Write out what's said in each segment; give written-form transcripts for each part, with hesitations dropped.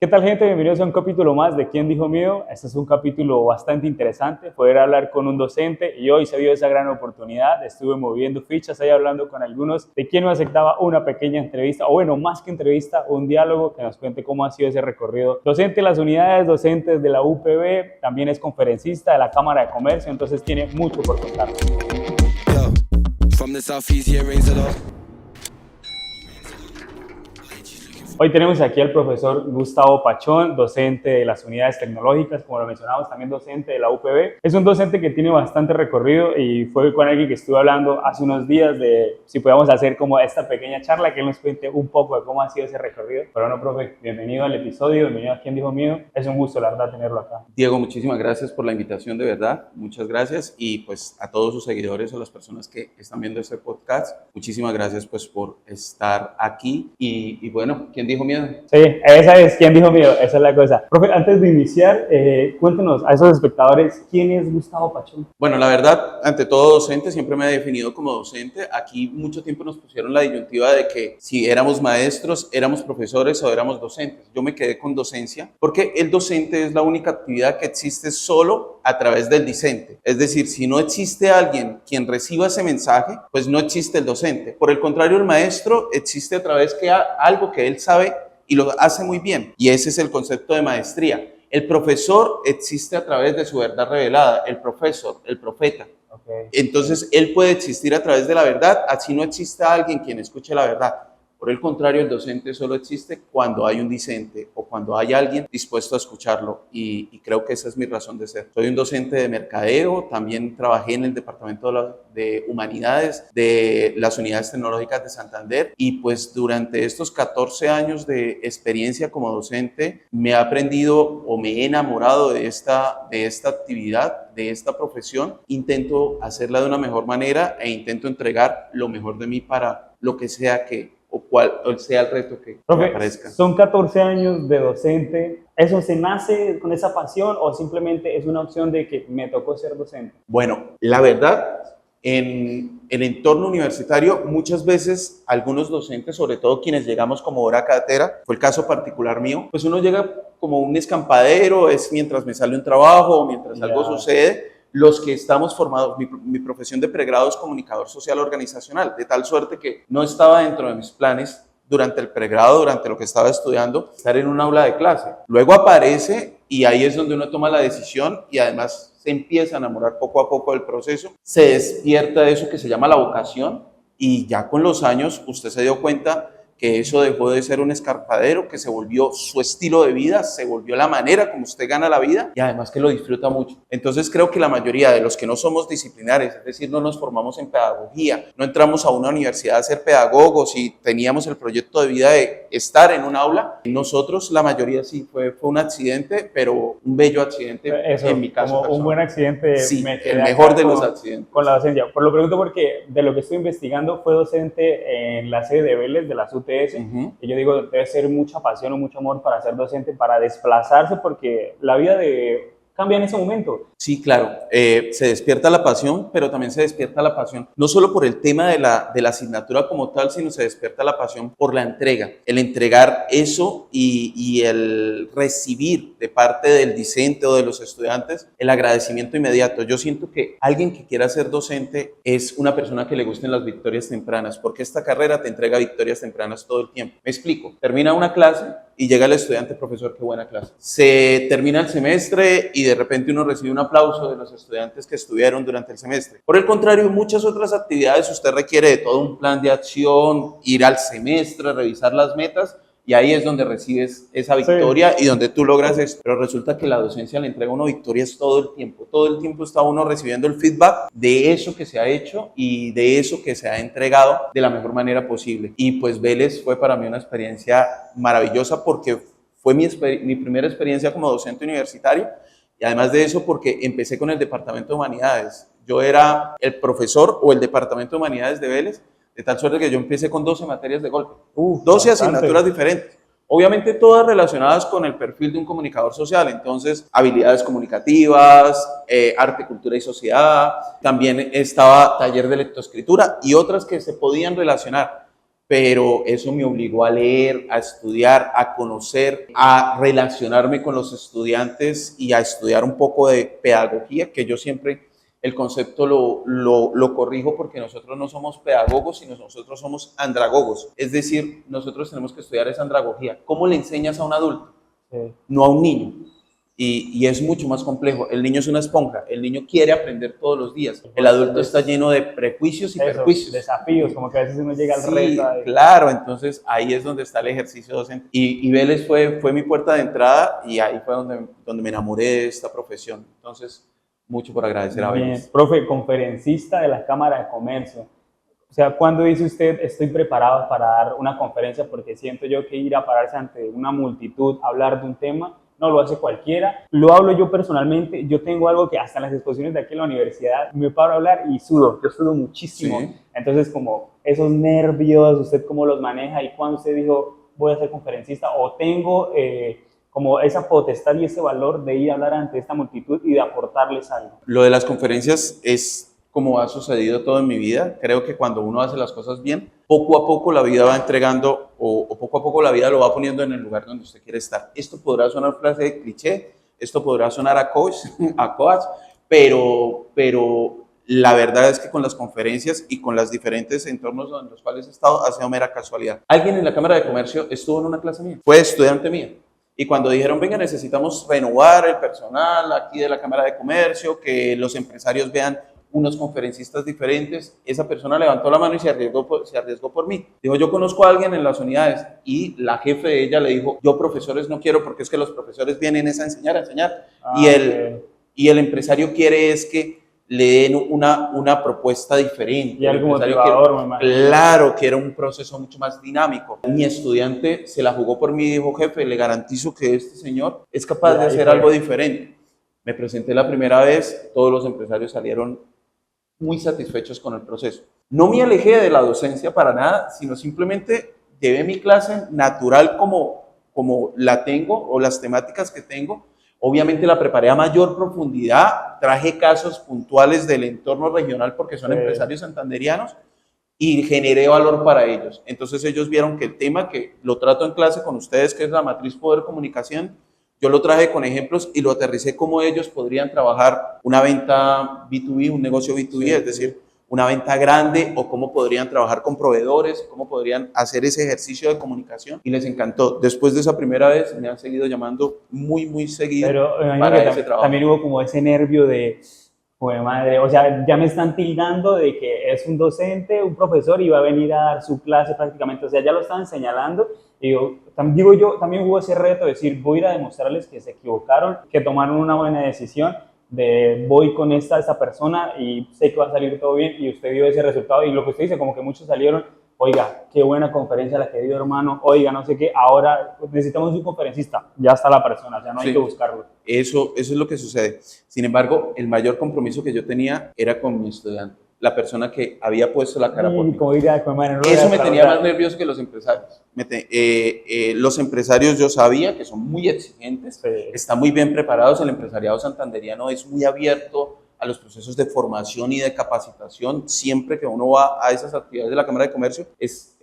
¿Qué tal, gente? Bienvenidos a un capítulo más de ¿Quién dijo mío? Este es un capítulo bastante interesante, poder hablar con un docente, y hoy se dio esa gran oportunidad. Estuve moviendo fichas ahí hablando con algunos de quien me aceptaba una pequeña entrevista, o bueno, más que entrevista, un diálogo que nos cuente cómo ha sido ese recorrido. Docente de las unidades docentes de la UPB, también es conferencista de la Cámara de Comercio, entonces tiene mucho por contar. Hoy tenemos aquí al profesor Gustavo Pachón, docente de las unidades tecnológicas, como lo mencionamos, también docente de la UPB. Es un docente que tiene bastante recorrido y fue con alguien que estuve hablando hace unos días de si podíamos hacer como esta pequeña charla, que él nos cuente un poco de cómo ha sido ese recorrido. Pero bueno, profe, bienvenido al episodio, bienvenido a ¿Quién dijo mío? Es un gusto, la verdad, tenerlo acá. Diego, muchísimas gracias por la invitación, de verdad, muchas gracias, y pues a todos sus seguidores o las personas que están viendo este podcast, muchísimas gracias pues por estar aquí y bueno, ¿quién dijo miedo? Sí, esa es ¿Quién dijo mío? Esa es la cosa. Profe, antes de iniciar, cuéntenos a esos espectadores, ¿quién es Gustavo Pachón? Bueno, la verdad, ante todo docente, siempre me he definido como docente. Aquí mucho tiempo nos pusieron la disyuntiva de que si éramos maestros, éramos profesores o éramos docentes. Yo me quedé con docencia porque el docente es la única actividad que existe solo a través del discente. Es decir, si no existe alguien quien reciba ese mensaje, pues no existe el docente. Por el contrario, el maestro existe a través de algo que él sabe y lo hace muy bien. Y ese es el concepto de maestría. El profesor existe a través de su verdad revelada, el profesor, el profeta. Okay. Entonces, él puede existir a través de la verdad, así no exista alguien quien escuche la verdad. Por el contrario, el docente solo existe cuando hay un discente o cuando hay alguien dispuesto a escucharlo, y creo que esa es mi razón de ser. Soy un docente de mercadeo, también trabajé en el departamento de humanidades de las unidades tecnológicas de Santander, y pues durante estos 14 años de experiencia como docente me he aprendido o me he enamorado de esta actividad, de esta profesión. Intento hacerla de una mejor manera e intento entregar lo mejor de mí para lo que sea o cual sea el reto que aparezca. Son 14 años de docente. ¿Eso se nace con esa pasión o simplemente es una opción de que me tocó ser docente? Bueno, la verdad, en el entorno universitario, muchas veces algunos docentes, sobre todo quienes llegamos como hora cátedra, fue el caso particular mío, pues uno llega como un escampadero, es mientras me sale un trabajo o mientras algo sucede. Los que estamos formados, mi profesión de pregrado es comunicador social organizacional, de tal suerte que no estaba dentro de mis planes durante el pregrado, durante lo que estaba estudiando, estar en un aula de clase. Luego aparece y ahí es donde uno toma la decisión y además se empieza a enamorar poco a poco del proceso, se despierta de eso que se llama la vocación, y ya con los años usted se dio cuenta que eso dejó de ser un escarpadero, que se volvió su estilo de vida, se volvió la manera como usted gana la vida, y además que lo disfruta mucho. Entonces creo que la mayoría de los que no somos disciplinares, es decir, no nos formamos en pedagogía, no entramos a una universidad a ser pedagogos y teníamos el proyecto de vida de estar en un aula, nosotros la mayoría sí fue un accidente, pero un bello accidente. Eso, en mi caso como personal. Un buen accidente. Sí, el mejor de los accidentes. Con la docencia. Por lo pregunto porque de lo que estoy investigando, fue docente en la sede de Vélez de las UTS. Y yo digo, debe ser mucha pasión o mucho amor para ser docente, para desplazarse, porque la vida cambia en ese momento. Sí, claro, se despierta la pasión, pero también se despierta la pasión, no solo por el tema de la asignatura como tal, sino se despierta la pasión por la entrega, el entregar eso y el recibir de parte del discente o de los estudiantes el agradecimiento inmediato. Yo siento que alguien que quiera ser docente es una persona que le gusten las victorias tempranas, porque esta carrera te entrega victorias tempranas todo el tiempo. Me explico, termina una clase y llega el estudiante: profesor, qué buena clase. Se termina el semestre y de repente uno recibe un aplauso de los estudiantes que estuvieron durante el semestre. Por el contrario, en muchas otras actividades usted requiere de todo un plan de acción, ir al semestre, revisar las metas, y ahí es donde recibes esa victoria y donde tú logras eso. Pero resulta que la docencia le entrega a uno victorias todo el tiempo está uno recibiendo el feedback de eso que se ha hecho y de eso que se ha entregado de la mejor manera posible. Y pues Vélez fue para mí una experiencia maravillosa, porque fue mi primera experiencia como docente universitario, y además de eso porque empecé con el departamento de humanidades. Yo era el profesor o el departamento de humanidades de Vélez, de tal suerte que yo empecé con 12 materias de golpe, 12 asignaturas diferentes. Obviamente todas relacionadas con el perfil de un comunicador social, entonces habilidades comunicativas, arte, cultura y sociedad, también estaba taller de lectoescritura y otras que se podían relacionar. pero eso me obligó a leer, a estudiar, a conocer, a relacionarme con los estudiantes y a estudiar un poco de pedagogía, que yo siempre el concepto lo corrijo porque nosotros no somos pedagogos, sino nosotros somos andragogos. Es decir, nosotros tenemos que estudiar esa andragogía. ¿Cómo le enseñas a un adulto? Sí. No a un niño. Y es mucho más complejo. El niño es una esponja, el niño quiere aprender todos los días. El adulto está lleno de prejuicios y perjuicios. Desafíos, como que a veces uno llega al sí, reto. Claro, entonces ahí es donde está el ejercicio docente. Y Vélez fue mi puerta de entrada y ahí fue donde me enamoré de esta profesión. Entonces, mucho por agradecer a Vélez. Bien, profe, conferencista de la Cámara de Comercio. O sea, ¿cuándo dice usted estoy preparado para dar una conferencia? Porque siento yo que ir a pararse ante una multitud, hablar de un tema, no lo hace cualquiera. Lo hablo yo personalmente. Yo tengo algo que hasta en las exposiciones de aquí en la universidad me paro a hablar y sudo. Yo sudo muchísimo. Sí. Entonces, como esos nervios, ¿usted cómo los maneja? ¿Y cuándo usted dijo, voy a ser conferencista? ¿O tengo como esa potestad y ese valor de ir a hablar ante esta multitud y de aportarles algo? Lo de las conferencias es como ha sucedido todo en mi vida. Creo que cuando uno hace las cosas bien, poco a poco la vida va entregando o poco a poco la vida lo va poniendo en el lugar donde usted quiere estar. Esto podrá sonar frase de cliché, esto podrá sonar a coach, pero la verdad es que con las conferencias y con los diferentes entornos en los cuales he estado, ha sido mera casualidad. Alguien en la Cámara de Comercio estuvo en una clase mía, fue estudiante mía. Y cuando dijeron, venga, necesitamos renovar el personal aquí de la Cámara de Comercio, que los empresarios vean unos conferencistas diferentes, esa persona levantó la mano y se arriesgó por mí. Dijo, yo conozco a alguien en las unidades, y la jefe de ella le dijo, yo profesores no quiero porque es que los profesores vienen a enseñar. Y el empresario quiere es que le den una propuesta diferente. Y algo motivador, claro, quiere un proceso mucho más dinámico. Mi estudiante se la jugó por mí y dijo, jefe, le garantizo que este señor es capaz de hacer algo diferente. Me presenté la primera vez, todos los empresarios salieron muy satisfechos con el proceso. No me alejé de la docencia para nada, sino simplemente llevé mi clase natural como la tengo o las temáticas que tengo. Obviamente la preparé a mayor profundidad, traje casos puntuales del entorno regional porque son empresarios santanderianos y generé valor para ellos. Entonces ellos vieron que el tema que lo trato en clase con ustedes, que es la matriz poder comunicación, yo lo traje con ejemplos y lo aterricé cómo ellos podrían trabajar una venta B2B, un negocio B2B, es decir, una venta grande, o cómo podrían trabajar con proveedores, cómo podrían hacer ese ejercicio de comunicación, y les encantó. Después de esa primera vez me han seguido llamando muy seguido. Pero para ese trabajo. También hubo como ese nervio de, joder madre, o sea, ya me están tildando de que es un docente, un profesor y va a venir a dar su clase prácticamente, o sea, ya lo estaban señalando. Y también hubo ese reto de decir, voy a ir a demostrarles que se equivocaron, que tomaron una buena decisión, de voy con esta persona y sé que va a salir todo bien, y usted dio ese resultado. Y lo que usted dice, como que muchos salieron, oiga, qué buena conferencia la que dio, hermano, oiga, no sé qué, ahora necesitamos un conferencista, ya está la persona, ya no hay que buscarlo. Eso es lo que sucede. Sin embargo, el mayor compromiso que yo tenía era con mi estudiante, la persona que había puesto la cara por mí. Eso me tenía más nervioso que los empresarios. Los empresarios, yo sabía que son muy exigentes, están muy bien preparados. El empresariado santanderiano es muy abierto a los procesos de formación y de capacitación. Siempre que uno va a esas actividades de la Cámara de Comercio, es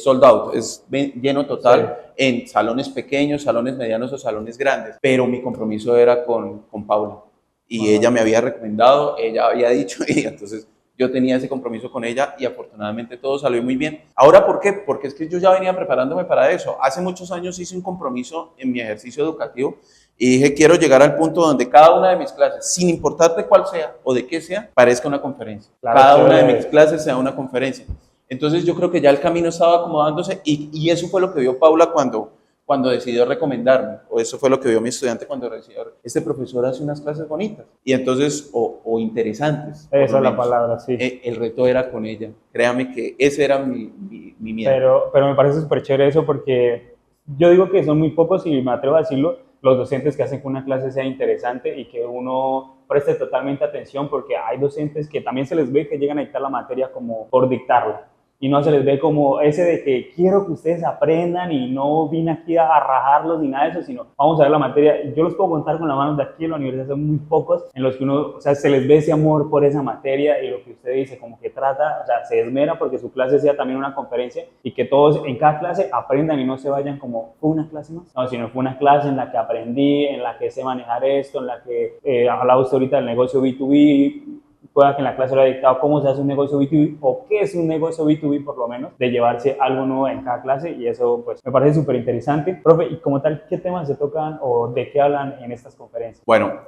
sold out, es lleno total, en salones pequeños, salones medianos o salones grandes. Pero mi compromiso era con Paula, y ella me había recomendado, ella había dicho, y entonces yo tenía ese compromiso con ella, y afortunadamente todo salió muy bien. Ahora, ¿por qué? Porque es que yo ya venía preparándome para eso. Hace muchos años hice un compromiso en mi ejercicio educativo y dije, quiero llegar al punto donde cada una de mis clases, sin importar de cuál sea o de qué sea, parezca una conferencia. Claro, cada una de mis clases sea una conferencia. Entonces yo creo que ya el camino estaba acomodándose, y eso fue lo que vio Paula cuando decidió recomendarme, o eso fue lo que vio mi estudiante cuando decidió, este profesor hace unas clases bonitas, y entonces, o interesantes. Esa es la palabra, sí. El reto era con ella, créame que ese era mi miedo. Pero me parece súper chévere eso, porque yo digo que son muy pocos, y me atrevo a decirlo, los docentes que hacen que una clase sea interesante y que uno preste totalmente atención, porque hay docentes que también se les ve que llegan a dictar la materia como por dictarla. y no se les ve como ese de que quiero que ustedes aprendan y no vine aquí a rajarlos ni nada de eso, sino vamos a ver la materia. Yo los puedo contar con las manos de aquí en la universidad, son muy pocos en los que uno, o sea, se les ve ese amor por esa materia y lo que usted dice, como que trata, o sea, se esmera porque su clase sea también una conferencia y que todos en cada clase aprendan y no se vayan como, ¿fue una clase más? No, sino fue una clase en la que aprendí, en la que sé manejar esto, en la que hablaba usted ahorita del negocio B2B, pueda que en la clase lo haya dictado cómo se hace un negocio B2B o qué es un negocio B2B por lo menos, de llevarse algo nuevo en cada clase y eso pues me parece súper interesante. Profe, y como tal, ¿qué temas se tocan o de qué hablan en estas conferencias? Bueno,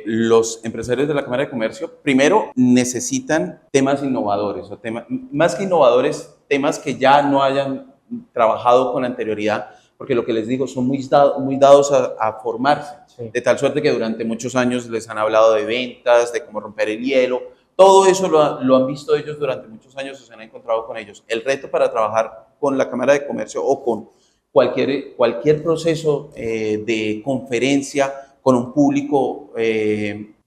los empresarios de la Cámara de Comercio primero necesitan temas innovadores, o más que innovadores, temas que ya no hayan trabajado con anterioridad, porque lo que les digo, son muy dados a formarse, Sí. de tal suerte que durante muchos años les han hablado de ventas, de cómo romper el hielo, todo eso lo han visto ellos durante muchos años y se han encontrado con ellos. El reto para trabajar con la Cámara de Comercio o con cualquier proceso de conferencia con un público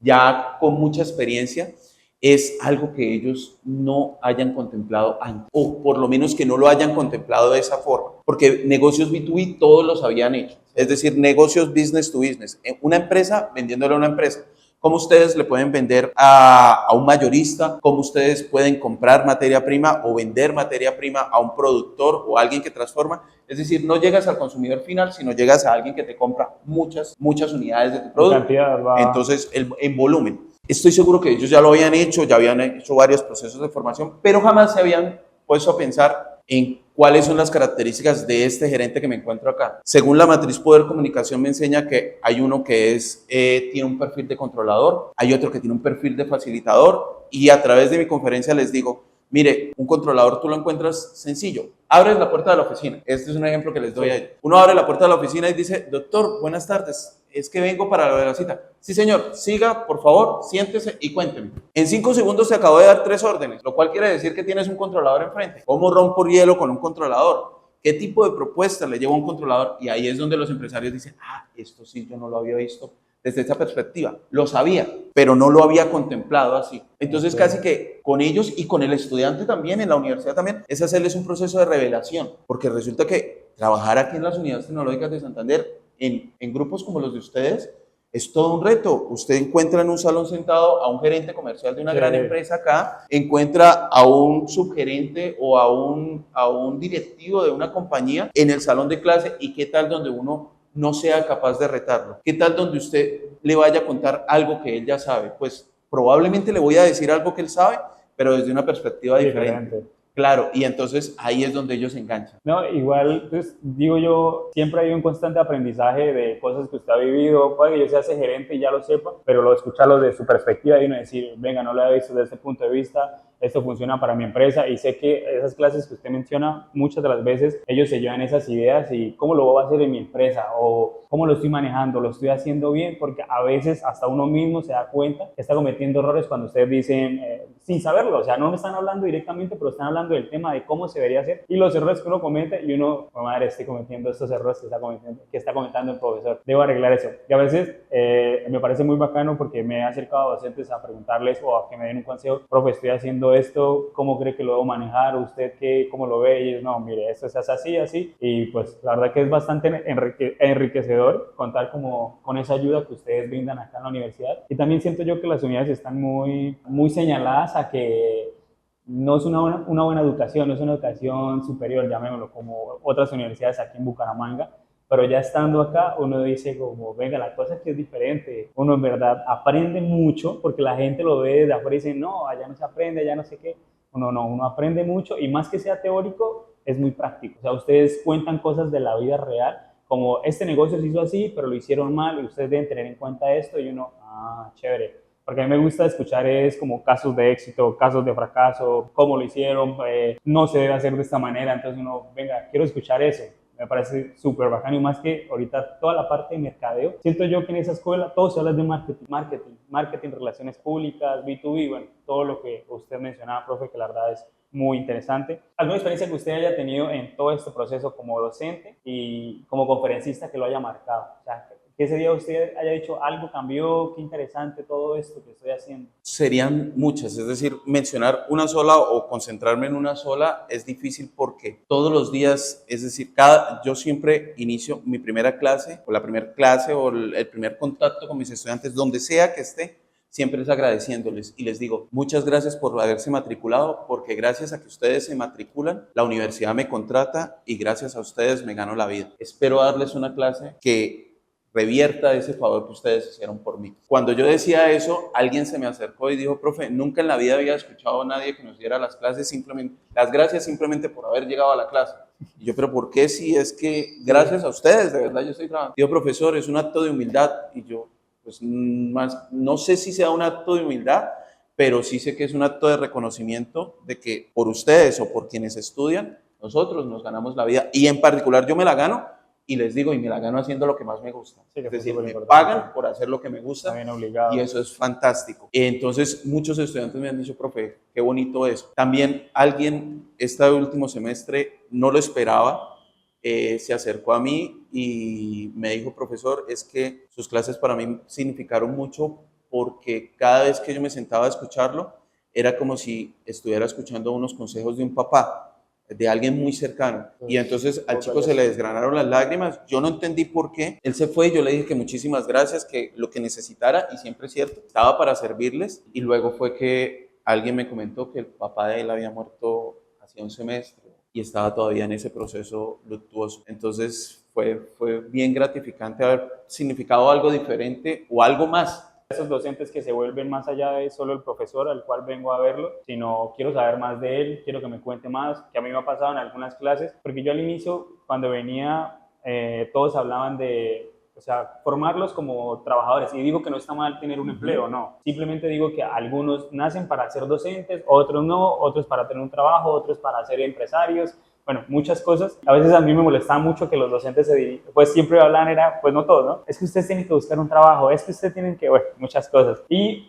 ya con mucha experiencia es algo que ellos no hayan contemplado antes, o por lo menos que no lo hayan contemplado de esa forma, porque negocios B2B todos los habían hecho, es decir, negocios business to business, una empresa vendiéndole a una empresa. Cómo ustedes le pueden vender a un mayorista, cómo ustedes pueden comprar materia prima o vender materia prima a un productor o a alguien que transforma. Es decir, no llegas al consumidor final, sino llegas a alguien que te compra muchas unidades de tu producto. En cantidad va. Entonces, en volumen. Estoy seguro que ellos ya lo habían hecho, ya habían hecho varios procesos de formación, pero jamás se habían puesto a pensar en cuáles son las características de este gerente que me encuentro acá. Según la matriz Poder Comunicación me enseña que hay uno que tiene un perfil de controlador, hay otro que tiene un perfil de facilitador y a través de mi conferencia les digo, mire, un controlador tú lo encuentras sencillo. Abres la puerta de la oficina. Este es un ejemplo que les doy a ellos. Uno abre la puerta de la oficina y dice, doctor, buenas tardes. Es que vengo para lo de la cita. Sí, señor. Siga, por favor, siéntese y cuénteme. En 5 segundos te acabo de dar 3 órdenes, lo cual quiere decir que tienes un controlador enfrente. ¿Cómo rompo hielo con un controlador? ¿Qué tipo de propuesta le llevo a un controlador? Y ahí es donde los empresarios dicen, esto sí, yo no lo había visto desde esa perspectiva. Lo sabía, pero no lo había contemplado así. Entonces, casi que con ellos y con el estudiante también, en la universidad también, es hacerles un proceso de revelación, porque resulta que trabajar aquí en las unidades tecnológicas de Santander, en grupos como los de ustedes, es todo un reto. Usted encuentra en un salón sentado a un gerente comercial de una gran empresa acá, encuentra a un subgerente o a un directivo de una compañía en el salón de clase y qué tal donde uno no sea capaz de retarlo. ¿Qué tal donde usted le vaya a contar algo que él ya sabe? Pues probablemente le voy a decir algo que él sabe, pero desde una perspectiva diferente. Claro, y entonces ahí es donde ellos se enganchan. No, igual, pues digo yo, siempre hay un constante aprendizaje de cosas que usted ha vivido, puede que yo sea ese gerente y ya lo sepa, pero lo escucharlo de su perspectiva y uno decir, venga, no lo he visto desde este punto de vista, esto funciona para mi empresa y sé que esas clases que usted menciona, muchas de las veces ellos se llevan esas ideas y cómo lo voy a hacer en mi empresa o cómo lo estoy manejando, lo estoy haciendo bien, porque a veces hasta uno mismo se da cuenta que está cometiendo errores cuando ustedes dicen, sin saberlo, o sea, no me están hablando directamente, pero están hablando del tema de cómo se debería hacer y los errores que uno comete y uno, madre, estoy cometiendo estos errores que está comentando el profesor, debo arreglar eso. Y a veces me parece muy bacano porque me he acercado a docentes a preguntarles o a que me den un consejo, profe, estoy haciendo esto, ¿cómo cree que lo debo manejar? ¿Usted cómo lo ve? Y ellos, no, mire, esto se hace así, así, y pues la verdad que es bastante enriquecedor contar como con esa ayuda que ustedes brindan acá en la universidad. Y también siento yo que las unidades están muy señaladas a que no es una buena educación, no es una educación superior, llamémoslo, como otras universidades aquí en Bucaramanga, pero ya estando acá uno dice como, venga, la cosa es que es diferente, uno en verdad aprende mucho porque la gente lo ve desde afuera y dice, no, allá no se aprende, allá no sé qué, uno aprende mucho y más que sea teórico, es muy práctico, o sea, ustedes cuentan cosas de la vida real, como este negocio se hizo así, pero lo hicieron mal y ustedes deben tener en cuenta esto y uno, chévere. Porque a mí me gusta escuchar es como casos de éxito, casos de fracaso, cómo lo hicieron, no se debe hacer de esta manera, entonces uno, venga, quiero escuchar eso. Me parece súper bacano y más que ahorita toda la parte de mercadeo. Siento yo que en esa escuela todo se habla de marketing, relaciones públicas, B2B, bueno, todo lo que usted mencionaba, profe, que la verdad es muy interesante. ¿Alguna experiencia que usted haya tenido en todo este proceso como docente y como conferencista que lo haya marcado? O sea, que ese día usted haya dicho algo cambió, qué interesante todo esto que estoy haciendo. Serían muchas, es decir, mencionar una sola o concentrarme en una sola es difícil porque todos los días, es decir, yo siempre inicio mi primera clase o la primera clase o el primer contacto con mis estudiantes, donde sea que esté, siempre es agradeciéndoles y les digo, muchas gracias por haberse matriculado, porque gracias a que ustedes se matriculan, la universidad me contrata y gracias a ustedes me gano la vida. Espero darles una clase que revierta ese favor que ustedes hicieron por mí. Cuando yo decía eso, alguien se me acercó y dijo, profe, nunca en la vida había escuchado a nadie que nos diera las gracias simplemente por haber llegado a la clase. Y yo, pero ¿por qué? Si es que gracias a ustedes, de verdad yo estoy trabajando. Dijo, profesor, es un acto de humildad. Y yo, pues más, no sé si sea un acto de humildad, pero sí sé que es un acto de reconocimiento de que por ustedes o por quienes estudian, nosotros nos ganamos la vida. Y en particular yo me la gano. Y les digo, y me la gano haciendo lo que más me gusta. Sí, es decir, me pagan por hacer lo que me gusta y eso es fantástico. Entonces, muchos estudiantes me han dicho, profe, qué bonito eso. También alguien, este último semestre, no lo esperaba, se acercó a mí y me dijo, profesor, es que sus clases para mí significaron mucho porque cada vez que yo me sentaba a escucharlo, era como si estuviera escuchando unos consejos de un papá, de alguien muy cercano. Y entonces al chico se le desgranaron las lágrimas. Yo no entendí por qué. Él se fue y yo le dije que muchísimas gracias, que lo que necesitara, y siempre es cierto, estaba para servirles. Y luego fue que alguien me comentó que el papá de él había muerto hacía un semestre y estaba todavía en ese proceso luctuoso. Entonces fue bien gratificante haber significado algo diferente o algo más. Esos docentes que se vuelven más allá de solo el profesor al cual vengo a verlo, sino quiero saber más de él, quiero que me cuente más, que a mí me ha pasado en algunas clases, porque yo al inicio, cuando venía, todos hablaban de, o sea, formarlos como trabajadores, y digo que no está mal tener un empleo, no, simplemente digo que algunos nacen para ser docentes, otros no, otros para tener un trabajo, otros para ser empresarios, bueno, muchas cosas. A veces a mí me molestaba mucho que los docentes pues siempre hablan, pues no todos, ¿no? Es que ustedes tienen que buscar un trabajo, es que ustedes tienen que, bueno, muchas cosas. Y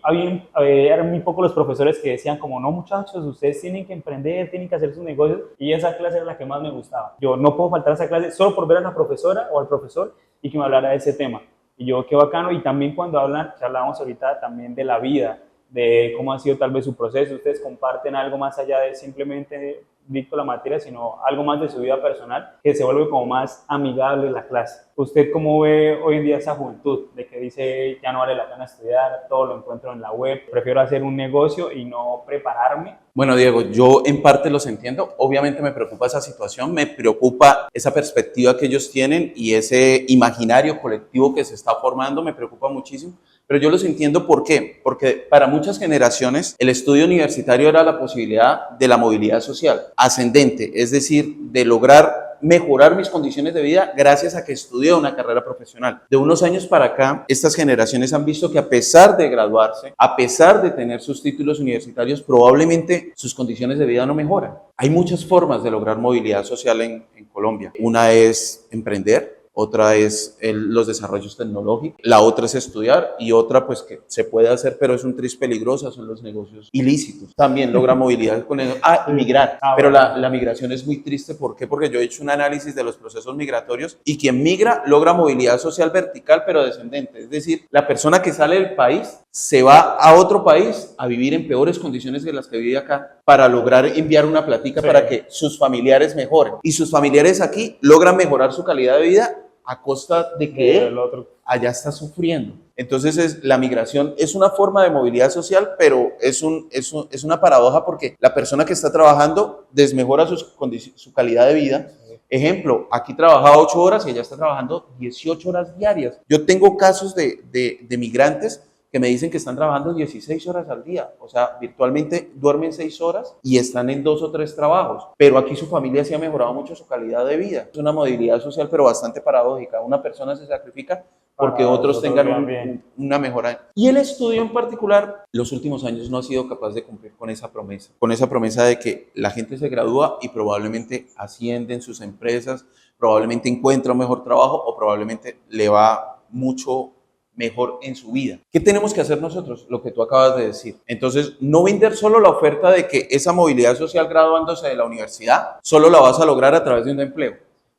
eran muy pocos los profesores que decían como, no muchachos, ustedes tienen que emprender, tienen que hacer sus negocios, y esa clase era la que más me gustaba. Yo no puedo faltar a esa clase solo por ver a la profesora o al profesor y que me hablara de ese tema. Y yo, qué bacano, y también cuando hablábamos ahorita también de la vida, de cómo ha sido tal vez su proceso, ustedes comparten algo más allá de simplemente dicto la materia, sino algo más de su vida personal, que se vuelve como más amigable la clase. ¿Usted cómo ve hoy en día esa juventud de que dice ya no vale la pena estudiar, todo lo encuentro en la web, prefiero hacer un negocio y no prepararme? Bueno, Diego, yo en parte los entiendo. Obviamente me preocupa esa situación, me preocupa esa perspectiva que ellos tienen y ese imaginario colectivo que se está formando, me preocupa muchísimo. Pero yo los entiendo, ¿por qué? Porque para muchas generaciones el estudio universitario era la posibilidad de la movilidad social ascendente, es decir, de lograr mejorar mis condiciones de vida gracias a que estudié una carrera profesional. De unos años para acá, estas generaciones han visto que a pesar de graduarse, a pesar de tener sus títulos universitarios, probablemente sus condiciones de vida no mejoran. Hay muchas formas de lograr movilidad social en Colombia. Una es emprender, otra es los desarrollos tecnológicos, la otra es estudiar y otra pues que se puede hacer pero es un tris peligrosa, son los negocios ilícitos. También logra movilidad con el, migrar, pero la migración es muy triste. ¿Por qué? Porque yo he hecho un análisis de los procesos migratorios y quien migra logra movilidad social vertical pero descendente, es decir, la persona que sale del país se va a otro país a vivir en peores condiciones que las que vive acá para lograr enviar una platica para que sus familiares mejoren y sus familiares aquí logran mejorar su calidad de vida a costa de que él allá está sufriendo. Entonces la migración es una forma de movilidad social, pero es una paradoja porque la persona que está trabajando desmejora su calidad de vida. Ejemplo, aquí trabaja 8 horas y ella está trabajando 18 horas diarias. Yo tengo casos de migrantes que me dicen que están trabajando 16 horas al día, o sea, virtualmente duermen 6 horas y están en 2 o 3 trabajos, pero aquí su familia sí ha mejorado mucho su calidad de vida. Es una movilidad social, pero bastante paradójica. Una persona se sacrifica porque otros tengan una mejora. Y el estudio en particular, los últimos años no ha sido capaz de cumplir con esa promesa de que la gente se gradúa y probablemente asciende en sus empresas, probablemente encuentra un mejor trabajo o probablemente le va mucho mejor en su vida. ¿Qué tenemos que hacer nosotros? Lo que tú acabas de decir. Entonces, no vender solo la oferta de que esa movilidad social graduándose de la universidad solo la vas a lograr a través de un empleo,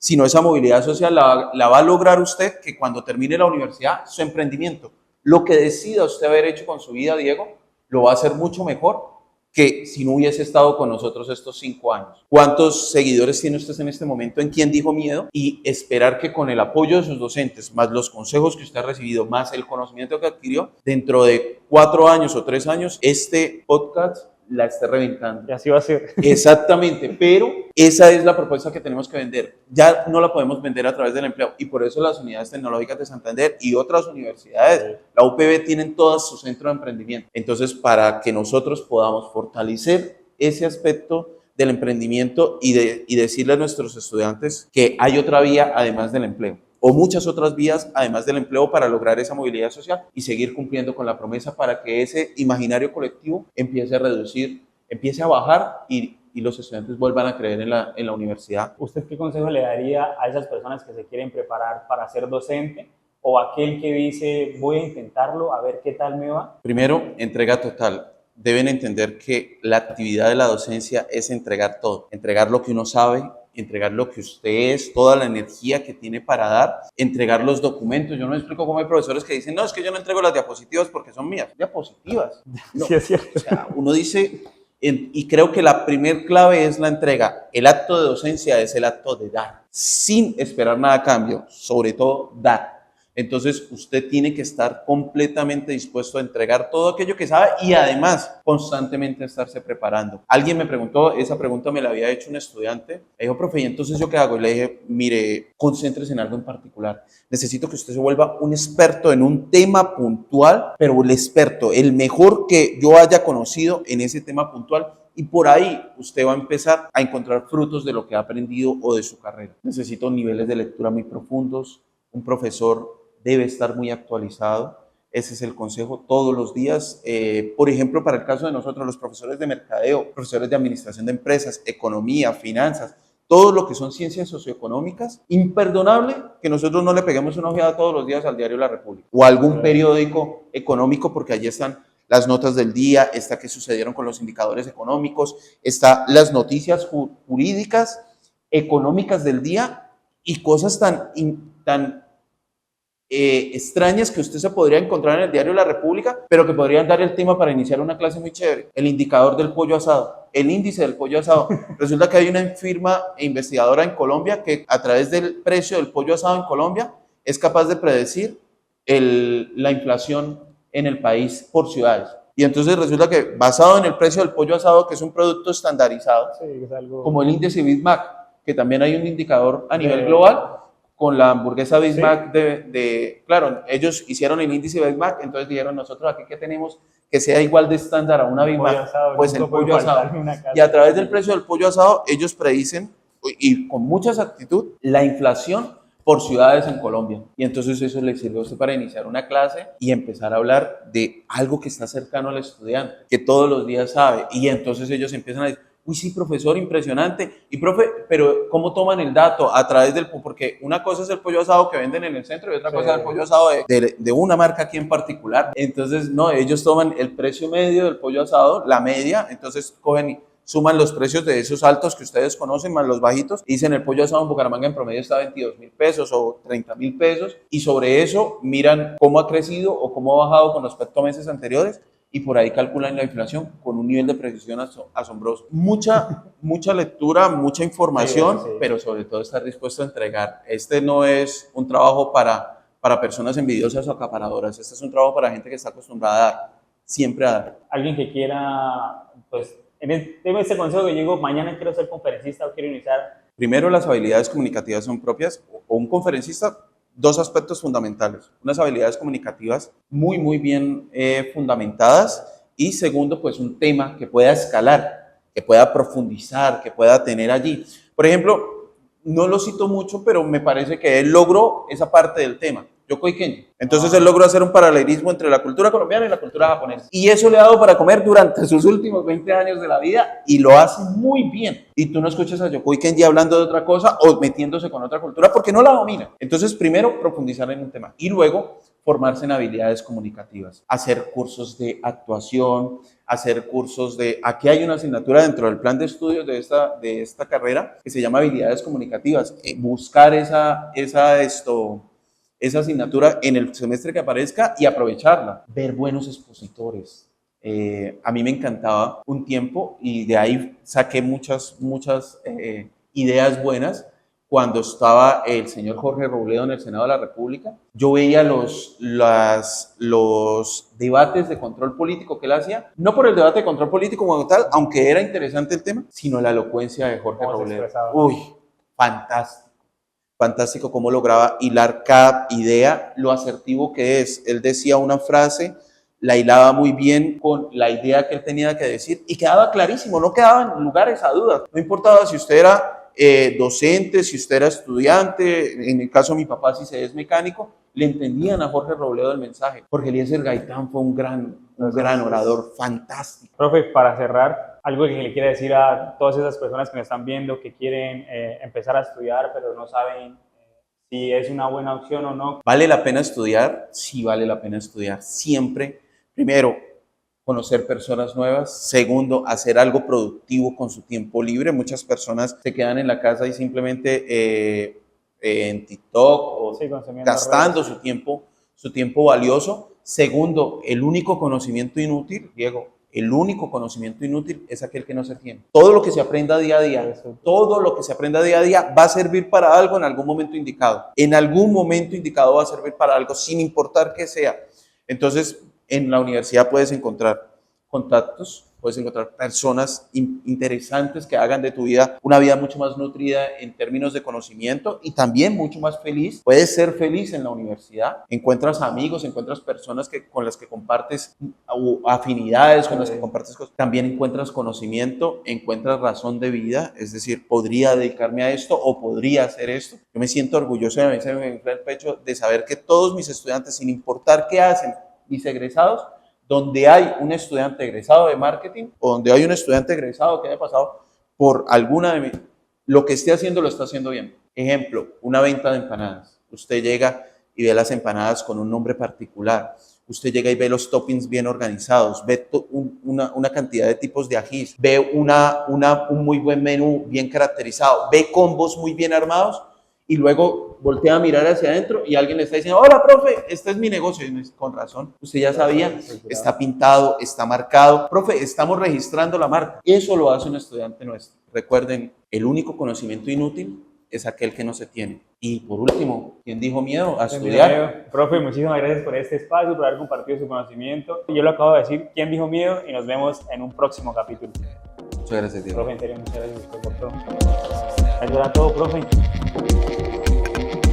sino esa movilidad social la va a lograr usted que cuando termine la universidad, su emprendimiento, lo que decida usted haber hecho con su vida, Diego, lo va a hacer mucho mejor que si no hubiese estado con nosotros estos 5 años. ¿Cuántos seguidores tiene usted en este momento en Quién Dijo Miedo? Y esperar que con el apoyo de sus docentes, más los consejos que usted ha recibido, más el conocimiento que adquirió, dentro de 4 años o 3 años, este podcast la esté reventando. Y así va a ser. Exactamente, pero esa es la propuesta que tenemos que vender. Ya no la podemos vender a través del empleo y por eso las unidades tecnológicas de Santander y otras universidades, la UPB, tienen todas su centro de emprendimiento. Entonces, para que nosotros podamos fortalecer ese aspecto del emprendimiento y decirle a nuestros estudiantes que hay otra vía además del empleo, o muchas otras vías además del empleo para lograr esa movilidad social y seguir cumpliendo con la promesa para que ese imaginario colectivo empiece a reducir, empiece a bajar y los estudiantes vuelvan a creer en la universidad. ¿Usted qué consejo le daría a esas personas que se quieren preparar para ser docente o aquel que dice voy a intentarlo a ver qué tal me va? Primero, entrega total. Deben entender que la actividad de la docencia es entregar todo, entregar lo que uno sabe, entregar lo que usted es, toda la energía que tiene para dar, entregar los documentos. Yo no me explico cómo hay profesores que dicen, no, es que yo no entrego las diapositivas porque son mías. ¿Diapositivas? No. Sí, es cierto. O sea, uno dice, y creo que la primer clave es la entrega. El acto de docencia es el acto de dar, sin esperar nada a cambio, sobre todo dar. Entonces, usted tiene que estar completamente dispuesto a entregar todo aquello que sabe y además constantemente estarse preparando. Alguien me preguntó, esa pregunta me la había hecho un estudiante, me dijo, profe, ¿y entonces yo qué hago? Y le dije, mire, concéntrese en algo en particular. Necesito que usted se vuelva un experto en un tema puntual, pero el experto, el mejor que yo haya conocido en ese tema puntual. Y por ahí usted va a empezar a encontrar frutos de lo que ha aprendido o de su carrera. Necesito niveles de lectura muy profundos. Un profesor debe estar muy actualizado. Ese es el consejo todos los días. Por ejemplo, para el caso de nosotros, los profesores de mercadeo, profesores de administración de empresas, economía, finanzas, todo lo que son ciencias socioeconómicas, imperdonable que nosotros no le peguemos una ojeada todos los días al diario La República o a algún periódico económico, porque allí están las notas del día, está qué sucedieron con los indicadores económicos, está las noticias jurídicas, económicas del día y cosas tan extrañas que usted se podría encontrar en el diario La República, pero que podrían dar el tema para iniciar una clase muy chévere. El indicador del pollo asado, el índice del pollo asado. Resulta que hay una firma investigadora en Colombia que a través del precio del pollo asado en Colombia es capaz de predecir la inflación en el país por ciudades. Y entonces resulta que basado en el precio del pollo asado, que es un producto estandarizado, Sí, es algo... como el índice Big Mac, que también hay un indicador a nivel global, con la hamburguesa Big Mac claro, ellos hicieron el índice Big Mac, entonces dijeron nosotros aquí que tenemos que sea igual de estándar a una Big Mac, pues el pollo asado. Y a través del precio del pollo asado, ellos predicen, y con mucha exactitud, la inflación por ciudades en Colombia. Y entonces eso le sirve a usted para iniciar una clase y empezar a hablar de algo que está cercano al estudiante, que todos los días sabe. Y entonces ellos empiezan a decir, uy, sí, profesor, impresionante. Y profe, pero ¿cómo toman el dato? A través del... Porque una cosa es el pollo asado que venden en el centro y otra cosa es el pollo asado de una marca aquí en particular. Entonces, no, ellos toman el precio medio del pollo asado, la media, entonces cogen y suman los precios de esos altos que ustedes conocen más los bajitos y dicen el pollo asado en Bucaramanga en promedio está 22.000 pesos o 30.000 pesos y sobre eso miran cómo ha crecido o cómo ha bajado con respecto a meses anteriores y por ahí calculan la inflación con un nivel de precisión asombroso. Mucha lectura, mucha información, sí. Pero sobre todo estar dispuesto a entregar. Este no es un trabajo para personas envidiosas o acaparadoras, este es un trabajo para gente que está acostumbrada a dar, siempre a dar. Alguien que quiera, pues, tengo este consejo que llego, mañana quiero ser conferencista o quiero iniciar. Primero, las habilidades comunicativas son propias, o un conferencista, dos aspectos fundamentales, unas habilidades comunicativas muy bien fundamentadas y segundo, pues un tema que pueda escalar, que pueda profundizar, que pueda tener allí. Por ejemplo, no lo cito mucho, pero me parece que él logró esa parte del tema. Yokoi Kenji. Entonces él logró hacer un paralelismo entre la cultura colombiana y la cultura japonesa. Y eso le ha dado para comer durante sus últimos 20 años de la vida y lo hace muy bien. Y tú no escuchas a Yokoi Kenji hablando de otra cosa o metiéndose con otra cultura porque no la domina. Entonces primero profundizar en un tema y luego formarse en habilidades comunicativas, hacer cursos de actuación, hacer cursos de... Aquí hay una asignatura dentro del plan de estudios de esta carrera que se llama habilidades comunicativas. Buscar esa asignatura en el semestre que aparezca y aprovecharla. Ver buenos expositores. A mí me encantaba un tiempo y de ahí saqué muchas ideas buenas. Cuando estaba el señor Jorge Robledo en el Senado de la República, yo veía los debates de control político que él hacía, no por el debate de control político como tal, aunque era interesante el tema, sino la elocuencia de Jorge Robledo. Uy, fantástico. Fantástico cómo lograba hilar cada idea, lo asertivo que es. Él decía una frase, la hilaba muy bien con la idea que él tenía que decir y quedaba clarísimo, no quedaban lugares a dudas. No importaba si usted era docente, si usted era estudiante, en el caso de mi papá si se es mecánico, le entendían a Jorge Robledo el mensaje. Jorge Eliezer Gaitán fue un gran orador, fantástico. Profe, para cerrar, algo que le quiera decir a todas esas personas que me están viendo, que quieren empezar a estudiar, pero no saben si es una buena opción o no. ¿Vale la pena estudiar? Sí, vale la pena estudiar. Siempre, primero, conocer personas nuevas. Segundo, hacer algo productivo con su tiempo libre. Muchas personas se quedan en la casa y simplemente en TikTok o sí, gastando su tiempo valioso. Segundo, el único conocimiento inútil, Diego, el único conocimiento inútil es aquel que no se tiene. Todo lo que se aprenda día a día, todo lo que se aprenda día a día va a servir para algo en algún momento indicado. En algún momento indicado va a servir para algo, sin importar qué sea. Entonces, en la universidad puedes encontrar contactos, puedes encontrar personas interesantes que hagan de tu vida una vida mucho más nutrida en términos de conocimiento y también mucho más feliz. Puedes ser feliz en la universidad, encuentras amigos, encuentras personas con las que compartes afinidades, con las que compartes cosas. También encuentras conocimiento, encuentras razón de vida, es decir, podría dedicarme a esto o podría hacer esto. Yo me siento orgulloso, a mí se me infla el pecho de saber que todos mis estudiantes, sin importar qué hacen, mis egresados, donde hay un estudiante egresado de marketing o donde hay un estudiante egresado que haya pasado por alguna de lo que esté haciendo lo está haciendo bien. Ejemplo, una venta de empanadas. Usted llega y ve las empanadas con un nombre particular. Usted llega y ve los toppings bien organizados, ve una cantidad de tipos de ajís, ve un muy buen menú bien caracterizado, ve combos muy bien armados y luego voltea a mirar hacia adentro y alguien le está diciendo, hola, profe, este es mi negocio. Y con razón, usted ya sabía, está pintado, está marcado. Profe, estamos registrando la marca. Eso lo hace un estudiante nuestro. Recuerden, el único conocimiento inútil es aquel que no se tiene. Y por último, ¿quién dijo miedo a estudiar? Profe, muchísimas gracias por este espacio, por haber compartido su conocimiento. Yo lo acabo de decir, ¿quién dijo miedo? Y nos vemos en un próximo capítulo. Muchas gracias, Diego. Profe, en serio, muchas gracias por todo. Ayuda a todo, profe.